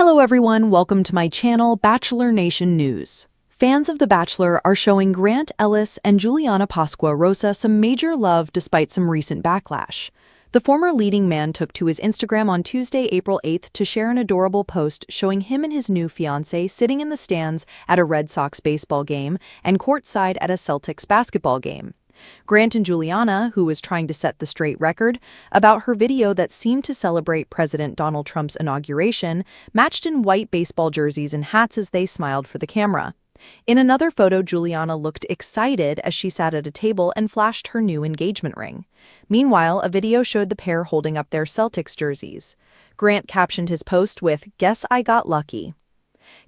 Hello everyone, welcome to my channel, Bachelor Nation News. Fans of The Bachelor are showing Grant, Ellis, and Juliana Pasquarosa some major love despite some recent backlash. The former leading man took to his Instagram on Tuesday, April 8th to share an adorable post showing him and his new fiancée sitting in the stands at a Red Sox baseball game and courtside at a Celtics basketball game. Grant and Juliana, who was trying to set the straight record about her video that seemed to celebrate President Donald Trump's inauguration, matched in white baseball jerseys and hats as they smiled for the camera. In another photo, Juliana looked excited as she sat at a table and flashed her new engagement ring. Meanwhile, a video showed the pair holding up their Celtics jerseys. Grant captioned his post with, "Guess I got lucky."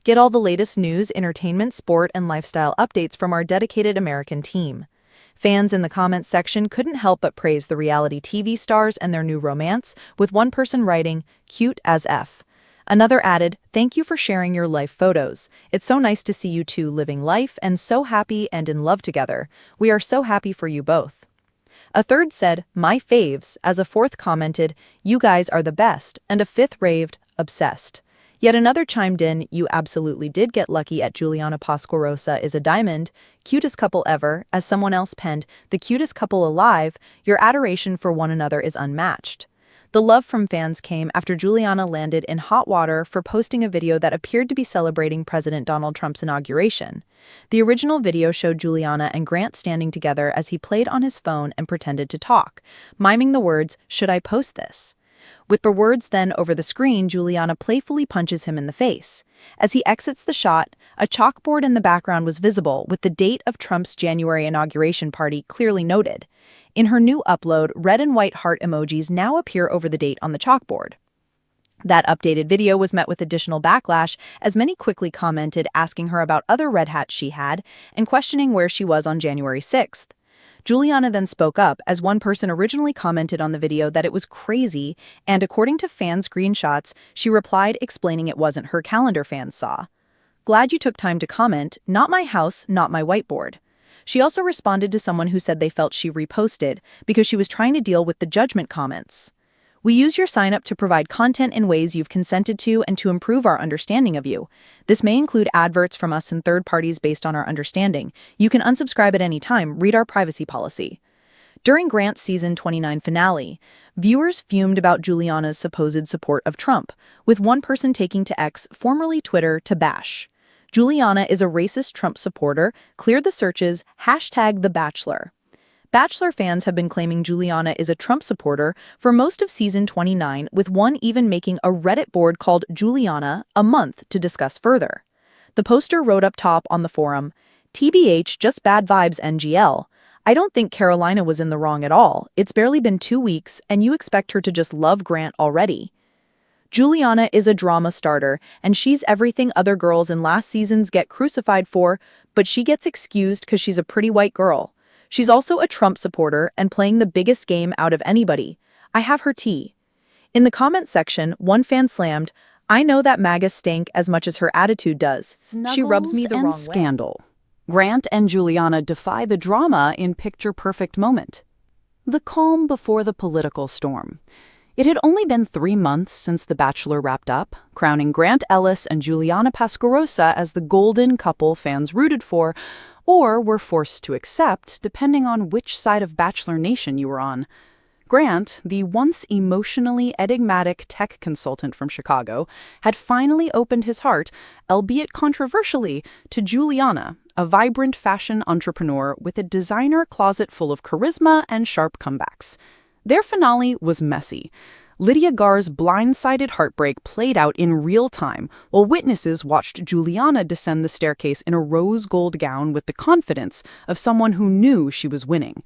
Get all the latest news, entertainment, sport, and lifestyle updates from our dedicated American team. Fans in the comments section couldn't help but praise the reality TV stars and their new romance, with one person writing, "Cute as F." Another added, "Thank you for sharing your life photos. It's so nice to see you two living life and so happy and in love together. We are so happy for you both." A third said, "My faves," as a fourth commented, "You guys are the best," and a fifth raved, "Obsessed." Yet another chimed in, "You absolutely did get lucky at Juliana Pasquarosa is a diamond. Cutest couple ever," as someone else penned, "The cutest couple alive. Your adoration for one another is unmatched." The love from fans came after Juliana landed in hot water for posting a video that appeared to be celebrating President Donald Trump's inauguration. The original video showed Juliana and Grant standing together as he played on his phone and pretended to talk, miming the words, "Should I post this?" With the words then over the screen, Juliana playfully punches him in the face. As he exits the shot, a chalkboard in the background was visible, with the date of Trump's January inauguration party clearly noted. In her new upload, red and white heart emojis now appear over the date on the chalkboard. That updated video was met with additional backlash, as many quickly commented asking her about other red hats she had and questioning where she was on January 6th. Juliana then spoke up, as one person originally commented on the video that it was crazy, and according to fan screenshots, she replied explaining it wasn't her calendar fans saw. "Glad you took time to comment, not my house, not my whiteboard." She also responded to someone who said they felt she reposted because she was trying to deal with the judgment comments. "We use your sign up to provide content in ways you've consented to and to improve our understanding of you. This may include adverts from us and third parties based on our understanding. You can unsubscribe at any time. Read our privacy policy." During Grant's season 29 finale, viewers fumed about Juliana's supposed support of Trump, with one person taking to X, formerly Twitter, to bash. "Juliana is a racist Trump supporter. Clear the searches. #TheBachelor." Bachelor fans have been claiming Juliana is a Trump supporter for most of season 29, with one even making a Reddit board called Juliana a month to discuss further. The poster wrote up top on the forum, "TBH, just bad vibes NGL. I don't think Carolina was in the wrong at all. It's barely been 2 weeks, and you expect her to just love Grant already. Juliana is a drama starter, and she's everything other girls in last seasons get crucified for, but she gets excused because she's a pretty white girl. She's also a Trump supporter and playing the biggest game out of anybody. I have her tea." In the comments section, one fan slammed, "I know that MAGA stank as much as her attitude does. She rubs me the wrong way." Scandal. Grant and Juliana defy the drama in picture-perfect moment. The calm before the political storm. It had only been 3 months since The Bachelor wrapped up, crowning Grant Ellis and Juliana Pasquarosa as the golden couple fans rooted for, or were forced to accept, depending on which side of Bachelor Nation you were on. Grant, the once emotionally enigmatic tech consultant from Chicago, had finally opened his heart, albeit controversially, to Juliana, a vibrant fashion entrepreneur with a designer closet full of charisma and sharp comebacks. Their finale was messy. Lydia Gar's blindsided heartbreak played out in real time, while witnesses watched Juliana descend the staircase in a rose gold gown with the confidence of someone who knew she was winning.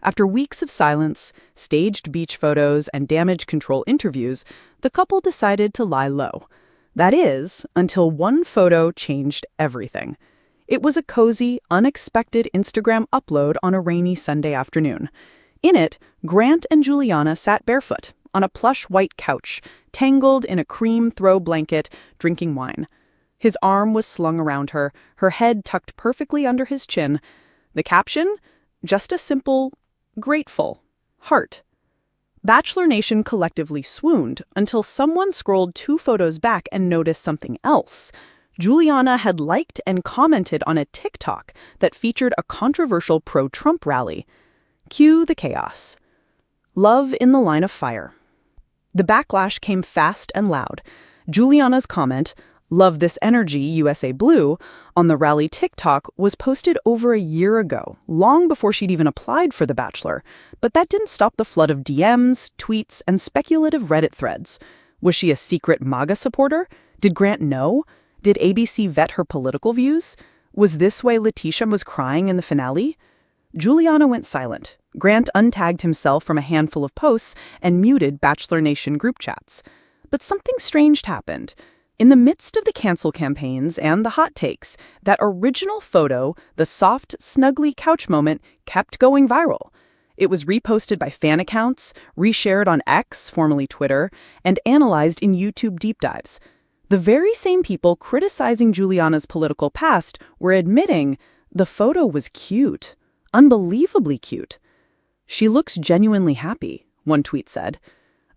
After weeks of silence, staged beach photos, and damage control interviews, the couple decided to lie low. That is, until one photo changed everything. It was a cozy, unexpected Instagram upload on a rainy Sunday afternoon. In it, Grant and Juliana sat barefoot on a plush white couch, tangled in a cream throw blanket, drinking wine. His arm was slung around her, her head tucked perfectly under his chin. The caption? Just a simple, grateful heart. Bachelor Nation collectively swooned until someone scrolled 2 photos back and noticed something else. Juliana had liked and commented on a TikTok that featured a controversial pro-Trump rally. Cue the chaos. Love in the line of fire. The backlash came fast and loud. Juliana's comment, "Love this energy, USA Blue," on the rally TikTok was posted over a year ago, long before she'd even applied for The Bachelor. But that didn't stop the flood of DMs, tweets, and speculative Reddit threads. Was she a secret MAGA supporter? Did Grant know? Did ABC vet her political views? Was this why Letitia was crying in the finale? Juliana went silent. Grant untagged himself from a handful of posts and muted Bachelor Nation group chats. But something strange happened. In the midst of the cancel campaigns and the hot takes, that original photo, the soft, snuggly couch moment, kept going viral. It was reposted by fan accounts, reshared on X, formerly Twitter, and analyzed in YouTube deep dives. The very same people criticizing Juliana's political past were admitting the photo was cute, unbelievably cute. "She looks genuinely happy," one tweet said.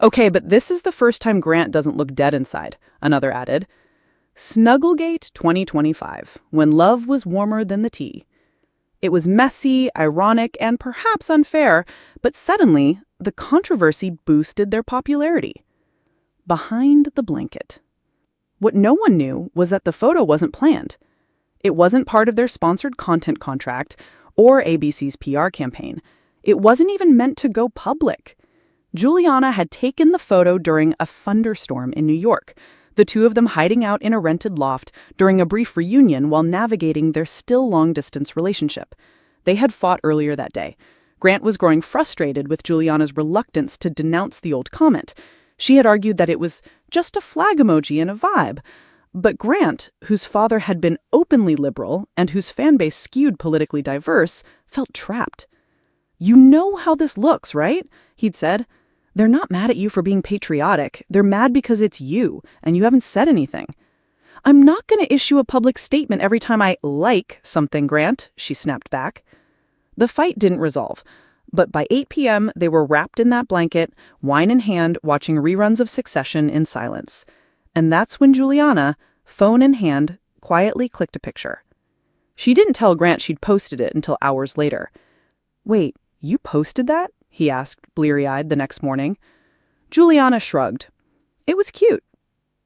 "Okay, but this is the first time Grant doesn't look dead inside," another added. Snugglegate 2025, when love was warmer than the tea. It was messy, ironic, and perhaps unfair, but suddenly, the controversy boosted their popularity. Behind the blanket. What no one knew was that the photo wasn't planned. It wasn't part of their sponsored content contract or ABC's PR campaign. It wasn't even meant to go public. Juliana had taken the photo during a thunderstorm in New York, the two of them hiding out in a rented loft during a brief reunion while navigating their still long-distance relationship. They had fought earlier that day. Grant was growing frustrated with Juliana's reluctance to denounce the old comment. She had argued that it was just a flag emoji and a vibe. But Grant, whose father had been openly liberal and whose fan base skewed politically diverse, felt trapped. "You know how this looks, right?" he'd said. "They're not mad at you for being patriotic. They're mad because it's you, and you haven't said anything." "I'm not going to issue a public statement every time I like something, Grant," she snapped back. The fight didn't resolve, but by 8 p.m. they were wrapped in that blanket, wine in hand, watching reruns of Succession in silence. And that's when Juliana, phone in hand, quietly clicked a picture. She didn't tell Grant she'd posted it until hours later. "Wait, you posted that?" he asked, bleary-eyed, the next morning. Juliana shrugged. "It was cute.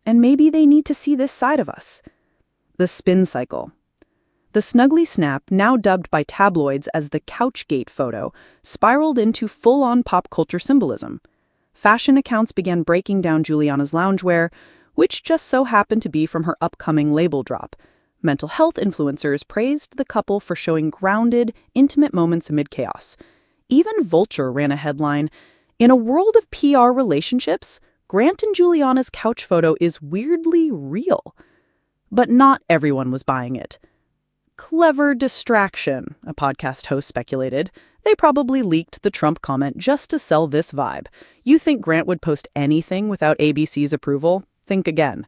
And maybe they need to see this side of us." The spin cycle. The Snuggly snap, now dubbed by tabloids as the Couchgate photo, spiraled into full-on pop culture symbolism. Fashion accounts began breaking down Juliana's loungewear, which just so happened to be from her upcoming label drop. Mental health influencers praised the couple for showing grounded, intimate moments amid chaos. Even Vulture ran a headline, "In a world of PR relationships, Grant and Juliana's couch photo is weirdly real." But not everyone was buying it. "Clever distraction," a podcast host speculated. "They probably leaked the Trump comment just to sell this vibe. You think Grant would post anything without ABC's approval? Think again."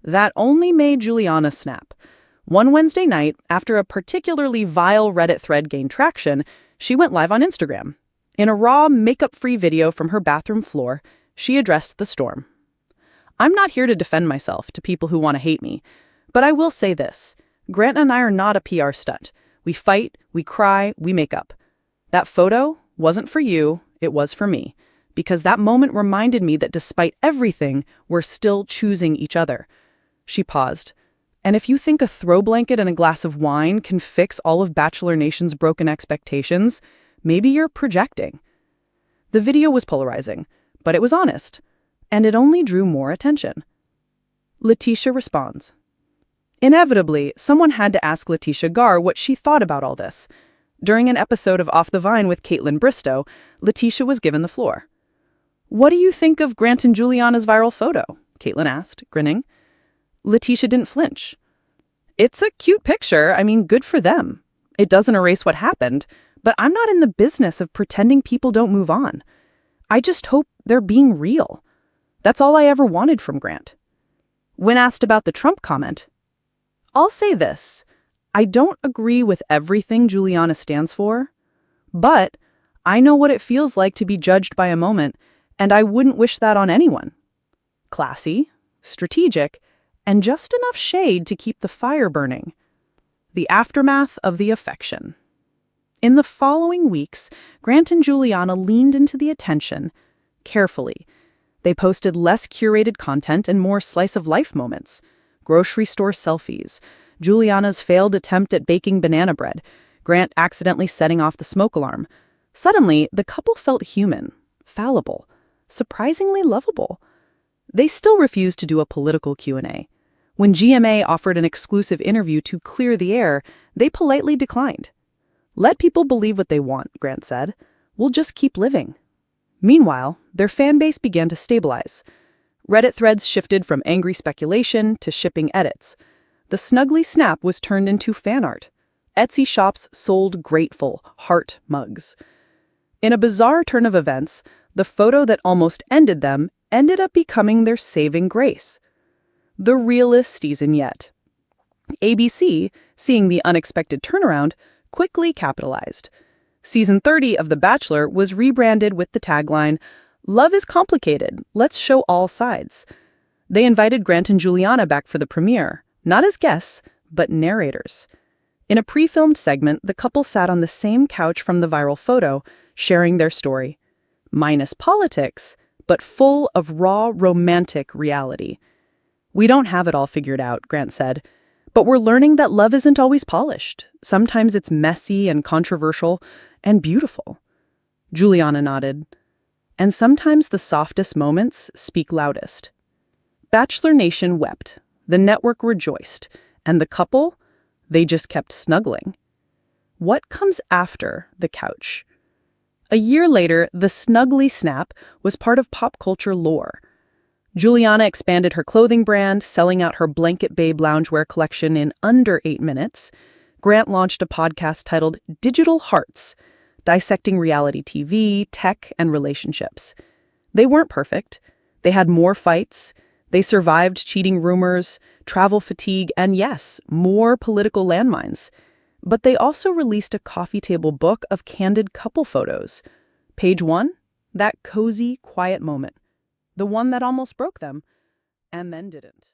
That only made Juliana snap. One Wednesday night, after a particularly vile Reddit thread gained traction, she went live on Instagram. In a raw, makeup-free video from her bathroom floor, she addressed the storm. "I'm not here to defend myself to people who want to hate me, but I will say this. Grant and I are not a PR stunt. We fight, we cry, we make up. That photo wasn't for you, it was for me. Because that moment reminded me that despite everything, we're still choosing each other." She paused. "And if you think a throw blanket and a glass of wine can fix all of Bachelor Nation's broken expectations, maybe you're projecting." The video was polarizing, but it was honest, and it only drew more attention. Letitia responds. Inevitably, someone had to ask Letitia Garr what she thought about all this. During an episode of Off the Vine with Caitlin Bristow, Letitia was given the floor. "What do you think of Grant and Juliana's viral photo?" Caitlin asked, grinning. Letitia didn't flinch. "It's a cute picture. I mean, good for them. It doesn't erase what happened, but I'm not in the business of pretending people don't move on. I just hope they're being real. That's all I ever wanted from Grant." When asked about the Trump comment, "I'll say this. I don't agree with everything Juliana stands for, but I know what it feels like to be judged by a moment, And I wouldn't wish that on anyone. Classy, strategic, and just enough shade to keep the fire burning. The aftermath of the affection. In the following weeks, Grant and Juliana leaned into the attention carefully. They posted less curated content and more slice-of-life moments. Grocery store selfies, Juliana's failed attempt at baking banana bread, Grant accidentally setting off the smoke alarm. Suddenly, the couple felt human, fallible, surprisingly lovable. They still refused to do a political Q&A. When GMA offered an exclusive interview to clear the air, they politely declined. "Let people believe what they want," Grant said. "We'll just keep living." Meanwhile, their fan base began to stabilize. Reddit threads shifted from angry speculation to shipping edits. The Snuggly snap was turned into fan art. Etsy shops sold grateful heart mugs. In a bizarre turn of events, the photo that almost ended them ended up becoming their saving grace. The realest season yet. ABC, seeing the unexpected turnaround, quickly capitalized. Season 30 of The Bachelor was rebranded with the tagline, "Love is complicated, let's show all sides." They invited Grant and Juliana back for the premiere, not as guests, but narrators. In a pre-filmed segment, the couple sat on the same couch from the viral photo, sharing their story. Minus politics, but full of raw, romantic reality. "We don't have it all figured out," Grant said, "but we're learning that love isn't always polished. Sometimes it's messy and controversial and beautiful." Juliana nodded. "And sometimes the softest moments speak loudest." Bachelor Nation wept, the network rejoiced, and the couple, they just kept snuggling. What comes after the couch? A year later, the Snuggly snap was part of pop culture lore. Juliana expanded her clothing brand, selling out her Blanket Babe loungewear collection in under 8 minutes. Grant launched a podcast titled Digital Hearts, dissecting reality TV, tech, and relationships. They weren't perfect. They had more fights. They survived cheating rumors, travel fatigue, and yes, more political landmines. But they also released a coffee table book of candid couple photos. Page 1, that cozy, quiet moment. The one that almost broke them, and then didn't.